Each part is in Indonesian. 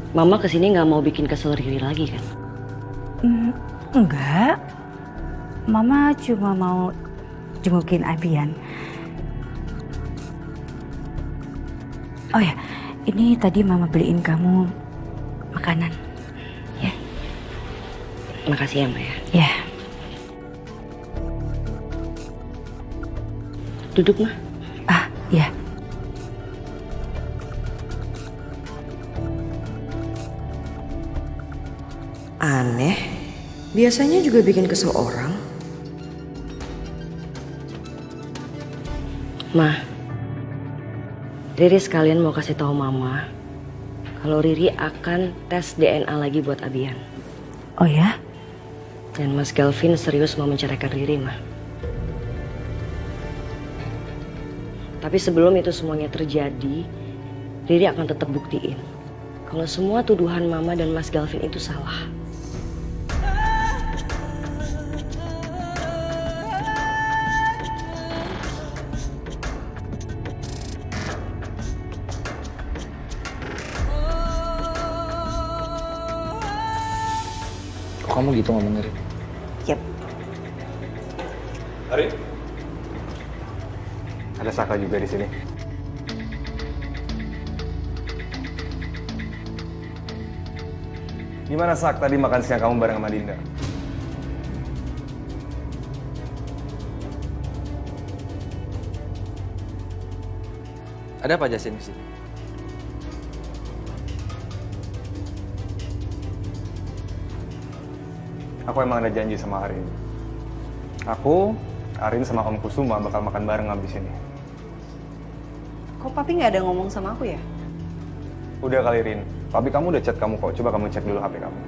Mama kesini nggak mau bikin kesel Riri lagi kan? Enggak. Mama cuma mau jengukin Abian. Oh ya, ini tadi Mama beliin kamu makanan. Ya. Makasih ya, Ma ya. Ya. Duduk, Ma. Ya. Aneh, biasanya juga bikin kesel orang. Ma, Riri sekalian mau kasih tahu Mama kalau Riri akan tes DNA lagi buat Abian. Oh ya? Dan Mas Galvin serius mau menceraikan Riri, Ma. Tapi sebelum itu semuanya terjadi, Riri akan tetap buktiin kalau semua tuduhan Mama dan Mas Galvin itu salah. Kok kamu gitu ngomong Rin? Yep. Arin? Ada Saka juga di sini. Gimana Sak tadi makan siang kamu bareng sama Dinda? Ada apa Jasin di sini? Aku emang ada janji sama Arin. Aku, Arin sama Om Kusuma bakal makan bareng abis ini. Kok papi nggak ada ngomong sama aku ya? Udah kali Rin, papi kamu udah chat kamu kok. Coba kamu cek dulu HP kamu.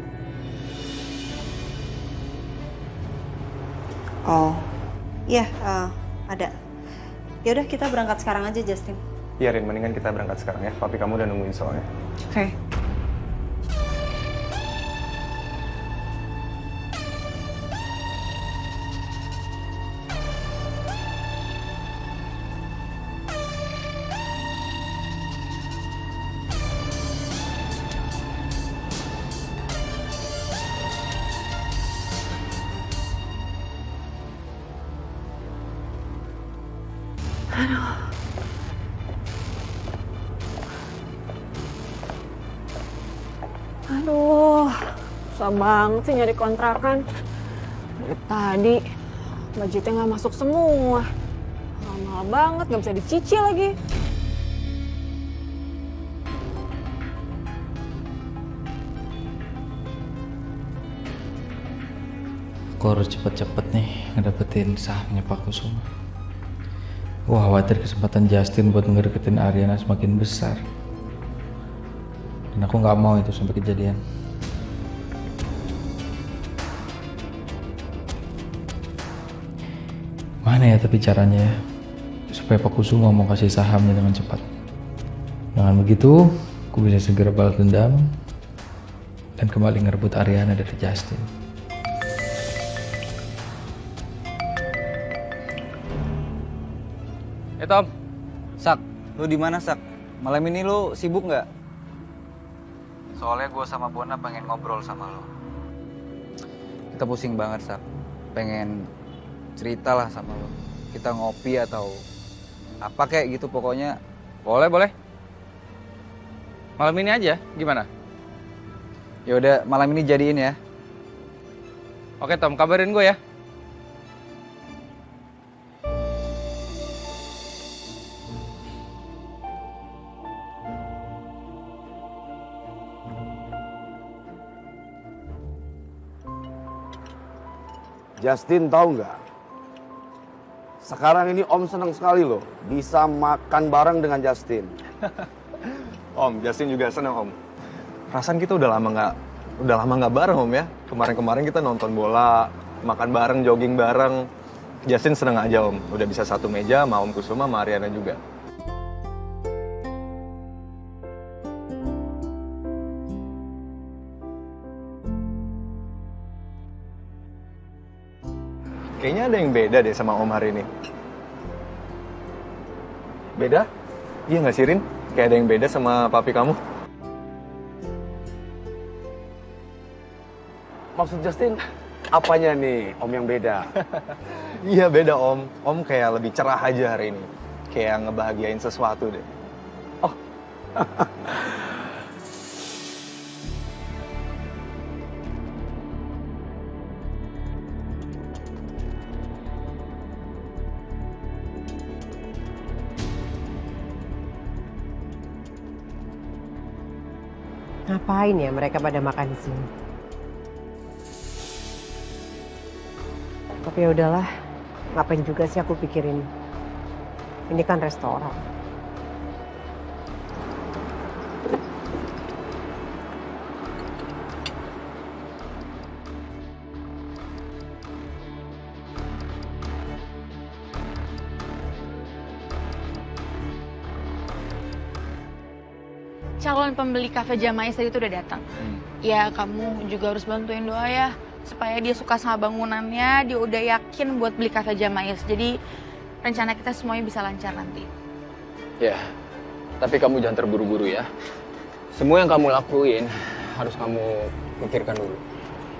Oh, iya ada. Ya udah kita berangkat sekarang aja Justin. Iya Rin, mendingan kita berangkat sekarang ya. Papi kamu udah nungguin soalnya. Oke. Aduh, susah banget sih nyari kontrakan. Dari tadi, budgetnya nggak masuk semua. Mahal banget, nggak bisa dicicil lagi. Aku harus cepet-cepet nih ngedapetin sahamnya Pak Kusuma. Wah, khawatir kesempatan Justin buat ngedeketin Ariana semakin besar. Dan aku nggak mau itu sampai kejadian. Mana ya tapi caranya ya, supaya Pak Kusuma mau kasih sahamnya dengan cepat. Dengan begitu, aku bisa segera balas dendam dan kembali ngerebut Ariana dari Justin. Tom. Sak, lu di mana Sak? Malam ini lu sibuk nggak? Soalnya gue sama Bona pengen ngobrol sama lo. Kita pusing banget Sak. Pengen cerita lah sama lo. Kita ngopi atau apa kayak gitu pokoknya. Boleh, boleh. Malam ini aja, gimana? Ya udah, malam ini jadiin ya. Oke Tom, kabarin gue ya. Justin tahu nggak? Sekarang ini Om senang sekali loh bisa makan bareng dengan Justin. Om, Justin juga senang Om. Perasaan kita udah lama nggak bareng Om ya. Kemarin-kemarin kita nonton bola, makan bareng, jogging bareng. Justin seneng aja Om. Udah bisa satu meja sama Om Kusuma sama Ariana juga. Kayaknya ada yang beda deh sama Om hari ini. Beda? Iya nggak sih Rin? Kayak ada yang beda sama papi kamu. maksud Justin, apanya nih Om yang beda? Iya beda Om. Om kayak lebih cerah aja hari ini. Kayak ngebahagiain sesuatu deh. Ngapain ya mereka pada makan di sini? Tapi ya udahlah, ngapain juga sih aku pikirin. Ini kan restoran. Calon pembeli kafe Jamais tadi tuh udah datang. Ya kamu juga harus bantuin doa ya supaya dia suka sama bangunannya, dia udah yakin buat beli kafe Jamais. Jadi rencana kita semuanya bisa lancar nanti. Ya, tapi kamu jangan terburu-buru ya. Semua yang kamu lakuin harus kamu pikirkan dulu.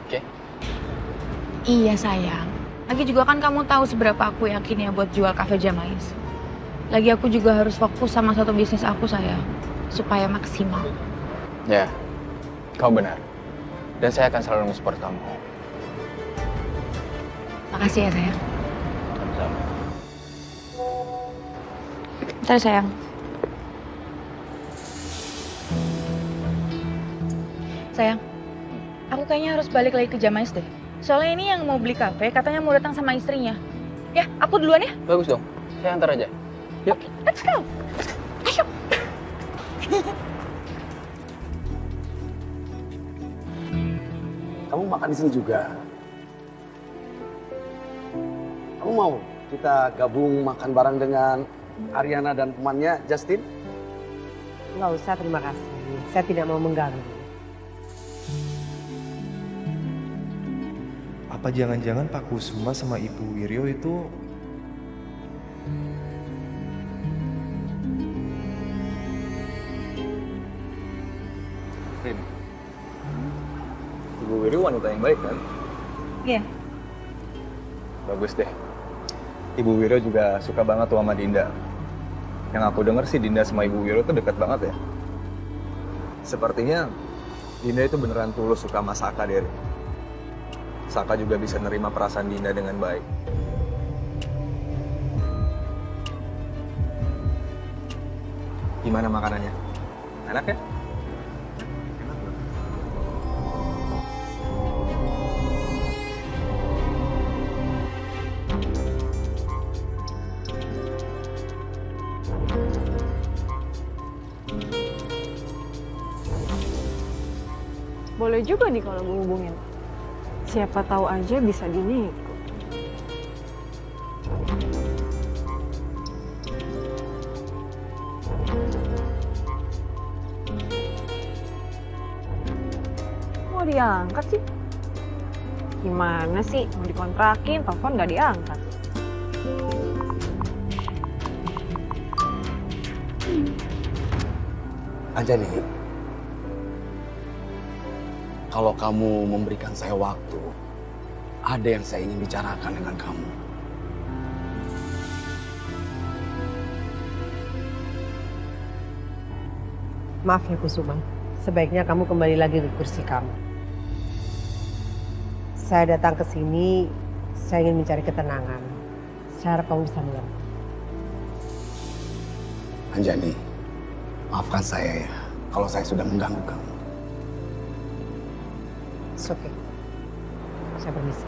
Oke? Iya sayang. Lagi juga kan kamu tahu seberapa aku yakin ya buat jual kafe Jamais. Lagi aku juga harus fokus sama satu bisnis aku sayang. Supaya maksimal. Ya, kau benar. Dan saya akan selalu support kamu. Makasih ya sayang. Sama-sama. Bentar sayang. Sayang, aku kayaknya harus balik lagi ke Jamais deh. Soalnya ini yang mau beli kafe katanya mau datang sama istrinya. Ya, aku duluan ya. Bagus dong. Saya antar aja. Yuk. Let's go. Ayo. Kamu makan di sini juga. Kamu mau kita gabung makan bareng dengan Ariana dan temannya Justin? Nggak usah, terima kasih. Saya tidak mau mengganggu. Apa jangan-jangan Pak Kusuma sama Ibu Wiryo itu Rin, Ibu Wiri wanita yang baik kan? Iya. Bagus deh. Ibu Wiro juga suka banget tuh sama Dinda. Yang aku denger sih Dinda sama Ibu Wiro tuh dekat banget ya. Sepertinya Dinda itu beneran tulus suka sama Saka deh. Saka juga bisa nerima perasaan Dinda dengan baik. Gimana makanannya? Enak ya? Boleh juga nih kalau gue hubungin. Siapa tahu aja bisa dinego. Mau diangkat sih? Gimana sih? Mau dikontrakin, telepon nggak diangkat. Anjani, kalau kamu memberikan saya waktu, ada yang saya ingin bicarakan dengan kamu. Maaf ya Kusuma, sebaiknya kamu kembali lagi ke kursi kamu. Saya datang ke sini, saya ingin mencari ketenangan. Saya harap kamu bisa mengerti. Anjani, maafkan saya ya kalau saya sudah mengganggu kamu. It's okay. Saya permisi.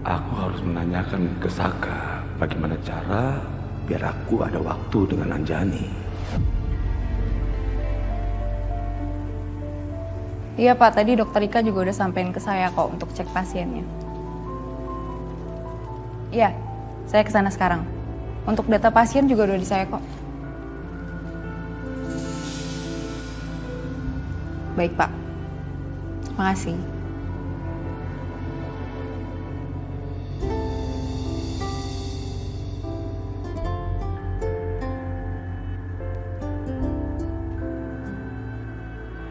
Aku harus menanyakan ke Saka bagaimana cara biar aku ada waktu dengan Anjani. Iya Pak, tadi dokter Ika juga udah sampein ke saya kok untuk cek pasiennya. Iya, saya kesana sekarang. Untuk data pasien juga udah di saya kok. Baik Pak, makasih.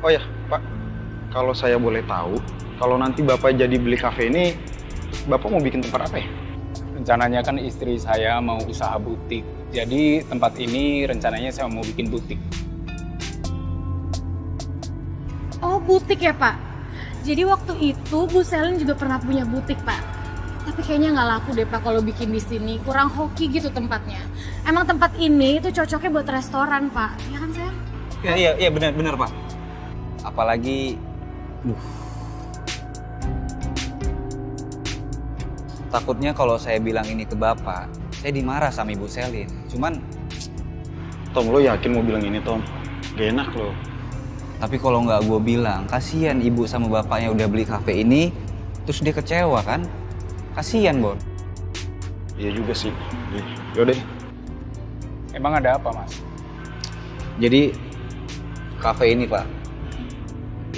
Oh ya, Pak, kalau saya boleh tahu, kalau nanti Bapak jadi beli kafe ini, Bapak mau bikin tempat apa ya? Rencananya kan istri saya mau usaha butik. Jadi tempat ini rencananya saya mau bikin butik. Oh, butik ya, Pak? Jadi waktu itu Bu Selin juga pernah punya butik, Pak. Tapi kayaknya nggak laku deh, Pak, kalau bikin di sini. Kurang hoki gitu tempatnya. Emang tempat ini itu cocoknya buat restoran, Pak. Iya kan, Sel? Iya benar Pak. Apalagi, takutnya kalau saya bilang ini ke Bapak, saya dimarah sama Ibu Selin. Cuman, Tom, lo yakin mau bilang ini, Tom? Gak enak lo. tapi kalau nggak gue bilang, kasihan Ibu sama Bapaknya udah beli kafe ini, terus dia kecewa kan? Kasihan, Bon. Iya juga sih. Yaudah. Emang ada apa, Mas? Jadi, kafe ini, Pak,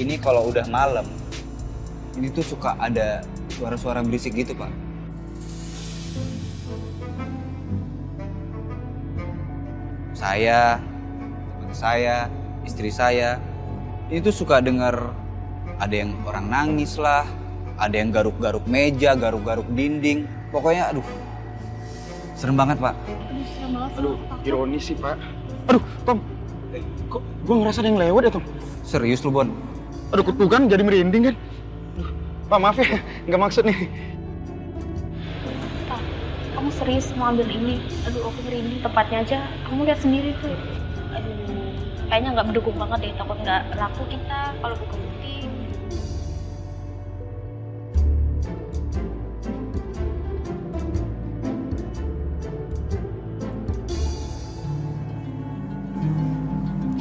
ini kalau udah malam, ini tuh suka ada suara-suara berisik gitu, Pak. Saya, teman saya, istri saya, ini tuh suka dengar ada yang orang nangis lah, ada yang garuk-garuk meja, garuk-garuk dinding. Pokoknya, aduh, serem banget, Pak. Aduh, ironis sih, Pak. Aduh, Tom, kok gue ngerasa ada yang lewat ya, Tom? Serius lu, Bon? Aduh, tuh kan jadi merinding kan? Pak, maaf ya, nggak maksud nih. Pak, kamu serius mau ambil ini? Aduh, aku merinding tempatnya aja. Kamu lihat sendiri tuh. Aduh, kayaknya nggak mendukung banget deh. Takut nggak laku kita kalau buka butik.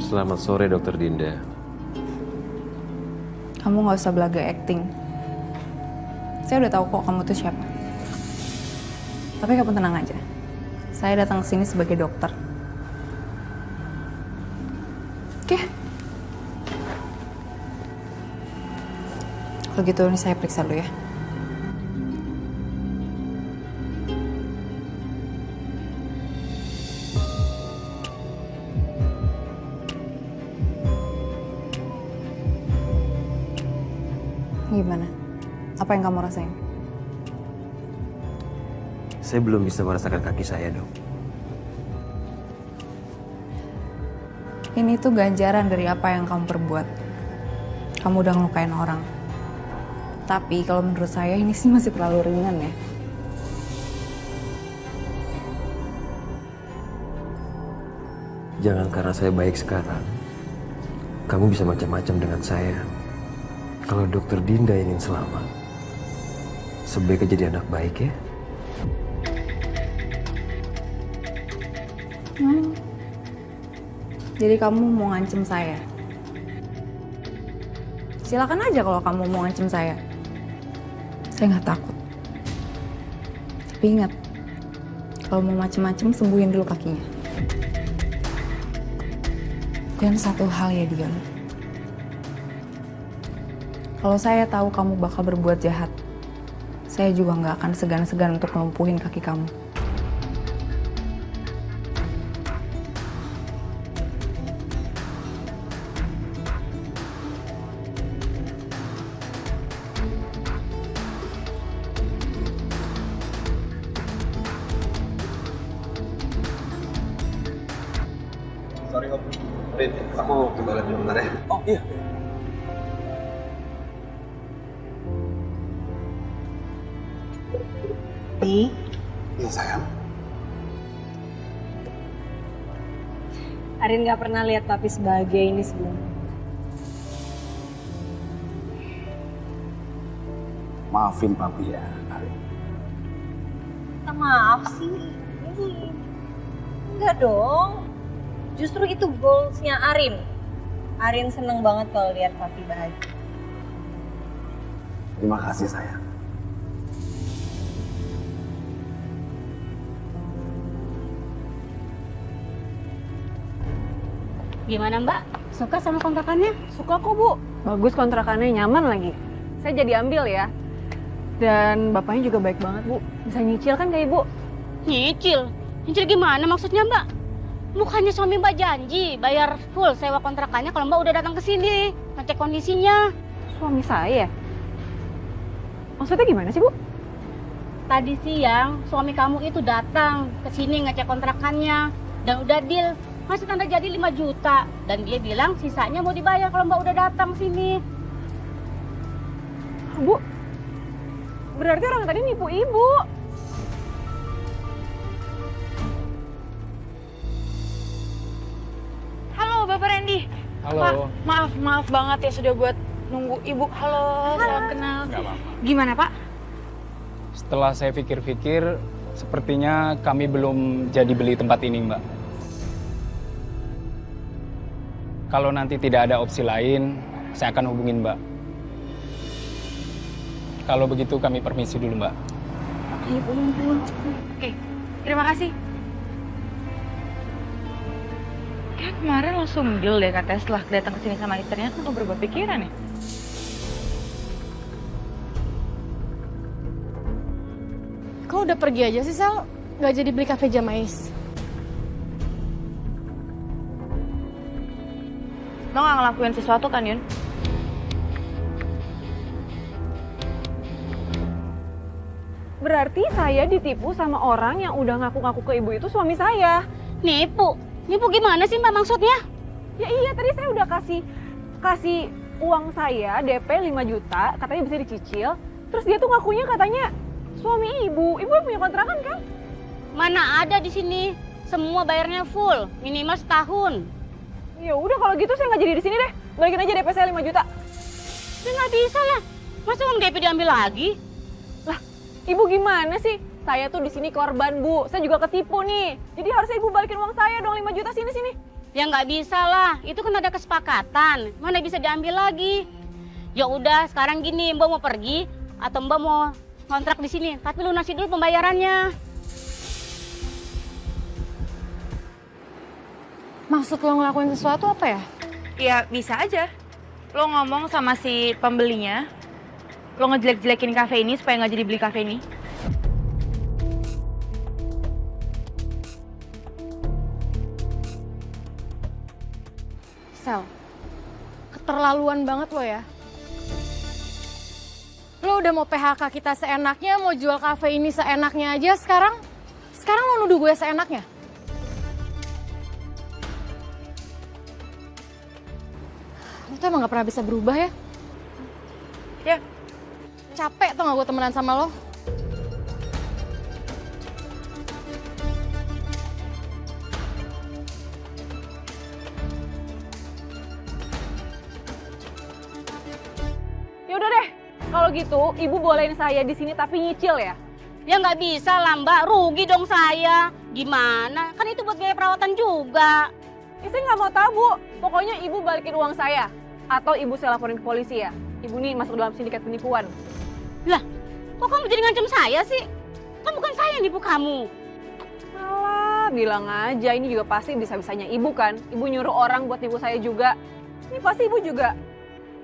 Selamat sore, Dokter Dinda. Kamu nggak usah belaga acting. Saya udah tahu kok kamu tuh siapa. Tapi kamu tenang aja. Saya datang ke sini sebagai dokter. Oke. Kalau gitu ini saya periksa dulu ya. Gimana? Apa yang kamu rasain? Saya belum bisa merasakan kaki saya, Dok. Ini tuh ganjaran dari apa yang kamu perbuat. Kamu udah ngelukain orang. Tapi kalau menurut saya ini sih masih terlalu ringan ya. Jangan karena saya baik sekarang, kamu bisa macam-macam dengan saya. Kalau Dokter Dinda ingin selamat, sebaiknya jadi anak baik ya. Jadi kamu mau ngancem saya? Silakan aja kalau kamu mau ngancem saya. Saya nggak takut. Tapi ingat, kalau mau macem-macem sembuhin dulu kakinya. Dan satu hal ya Dion. Kalau saya tahu kamu bakal berbuat jahat, saya juga nggak akan segan-segan untuk melumpuhin kaki kamu. Sorry Om, Rin, aku ke toilet dulu bentar ya. Oh iya. Nih, Iya sayang. Arin nggak pernah lihat papi sebahagia ini sebelumnya. Maafin papi ya, Arin. Minta maaf sih. Enggak dong. Justru itu goalsnya Arin. Arin seneng banget kalau lihat papi bahagia. Terima kasih sayang. Gimana Mbak? Suka sama kontrakannya? Suka kok Bu. Bagus kontrakannya, nyaman lagi. Saya jadi ambil ya. Dan bapaknya juga baik banget Bu. Bisa nyicil kan kayak Ibu? Nyicil? Nyicil gimana maksudnya, Mbak? Bukannya suami Mbak janji bayar full sewa kontrakannya kalau Mbak udah datang ke sini ngecek kondisinya. Suami saya? Maksudnya gimana sih, Bu? Tadi siang suami kamu itu datang ke sini ngecek kontrakannya dan udah deal. Masih tanda jadi 5 juta dan dia bilang sisanya mau dibayar kalau Mbak udah datang sini. Bu, berarti orang tadi nipu Ibu. Halo Bapak Randy. Halo. Pak, maaf banget ya sudah buat nunggu Ibu. Halo, salam kenal. Nggak apa-apa. Gimana Pak? Setelah saya pikir-pikir, sepertinya kami belum jadi beli tempat ini, Mbak. Kalau nanti tidak ada opsi lain, saya akan hubungin Mbak. Kalau begitu kami permisi dulu, Mbak. Oke, terima kasih. Kayak kemarin langsung deal deh katanya setelah datang ke sini sama istrinya kan berubah pikiran ya. Kau udah pergi aja sih, Sel? Gak jadi beli kafe Jamais? Lo gak ngelakuin sesuatu kan, Yun? Berarti saya ditipu sama orang yang udah ngaku-ngaku ke Ibu itu suami saya. Nipu? Nipu gimana sih Mbak maksudnya? Ya iya, tadi saya udah kasih uang saya DP 5 juta, katanya bisa dicicil. Terus dia tuh ngakunya katanya suami Ibu. Ibu yang punya kontrakan kan? Mana ada di sini. Semua bayarnya full, minimal setahun. Ya udah kalau gitu saya nggak jadi di sini deh. Balikin aja DP saya 5 juta. Ya nggak bisa lah. Masa uang DP diambil lagi? Lah, Ibu gimana sih? Saya tuh di sini korban, Bu. Saya juga ketipu nih. Jadi harusnya Ibu balikin uang saya dong 5 juta sini. Ya nggak bisa lah. Itu kan ada kesepakatan. Mana bisa diambil lagi? Ya udah, sekarang gini, Mbak mau pergi atau Mbak mau kontrak di sini, tapi lunasi dulu pembayarannya. Maksud lo ngelakuin sesuatu apa ya? Ya bisa aja. Lo ngomong sama si pembelinya, lo ngejelek-jelekin kafe ini supaya nggak jadi beli kafe ini. Sel, keterlaluan banget lo ya. Lo udah mau PHK kita seenaknya, mau jual kafe ini seenaknya aja sekarang lo nuduh gue seenaknya? Lo tuh emang gak pernah bisa berubah ya? Ya. Capek tuh gak gue temenan sama lo? Yaudah deh, kalau gitu Ibu bolehin saya di sini tapi nyicil ya. Ya nggak bisa lah Mbak, rugi dong saya. Gimana? Kan itu buat biaya perawatan juga. Ya, saya nggak mau tahu, Bu. Pokoknya Ibu balikin uang saya. Atau Ibu saya laporin ke polisi ya. Ibu nih masuk dalam sindikat penipuan. Lah, kok kamu jadi ngancam saya sih? Kan bukan saya yang nipu kamu. Alah, bilang aja. Ini juga pasti bisa-bisanya Ibu kan. Ibu nyuruh orang buat nipu saya juga. Ini pasti Ibu juga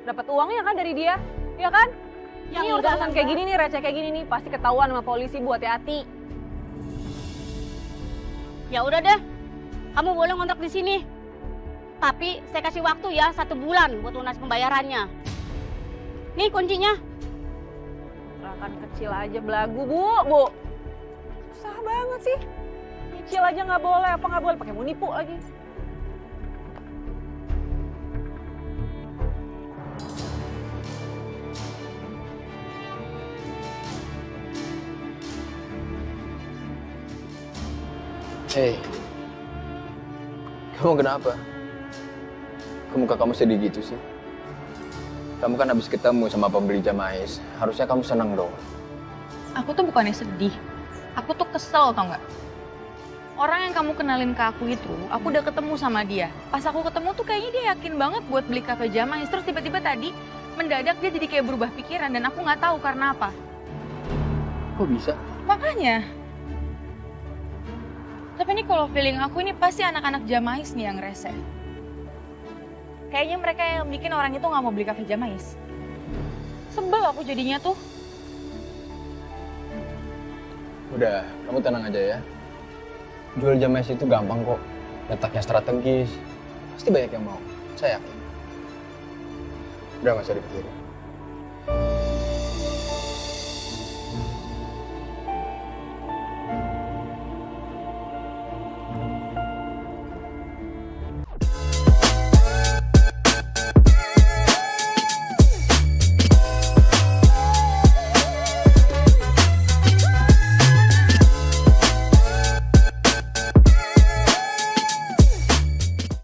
dapat uangnya kan dari dia. Iya kan? Yang ini urusan kayak gini nih, receh kayak gini nih. Pasti ketahuan sama polisi, Bu. Hati-hati. Ya udah deh, kamu boleh ngontrak di sini. Tapi saya kasih waktu ya 1 bulan buat lunas pembayarannya. Nih kuncinya. Kontrakan kecil aja belagu, Bu. Susah banget sih. Nyicil aja nggak boleh, apa nggak boleh, pakai mau nipu lagi. Hei, kamu kenapa? Kok muka kamu sedih gitu sih? Kamu kan habis ketemu sama pembeli Jamais. Harusnya kamu senang dong. Aku tuh bukannya sedih. Aku tuh kesel, tau nggak? Orang yang kamu kenalin ke aku itu, aku udah ketemu sama dia. Pas aku ketemu tuh kayaknya dia yakin banget buat beli kafe Jamais. Terus tiba-tiba tadi mendadak dia jadi kayak berubah pikiran dan aku nggak tahu karena apa. Kok bisa? Makanya. Tapi ini kalau feeling aku ini pasti anak-anak Jamais nih yang rese. Kayaknya mereka yang bikin orang itu nggak mau beli kafe Jamais. Sebel aku jadinya tuh. Udah, kamu tenang aja ya. Jual Jamais itu gampang kok. letaknya strategis, pasti banyak yang mau. Saya yakin. Udah nggak usah dipikirin.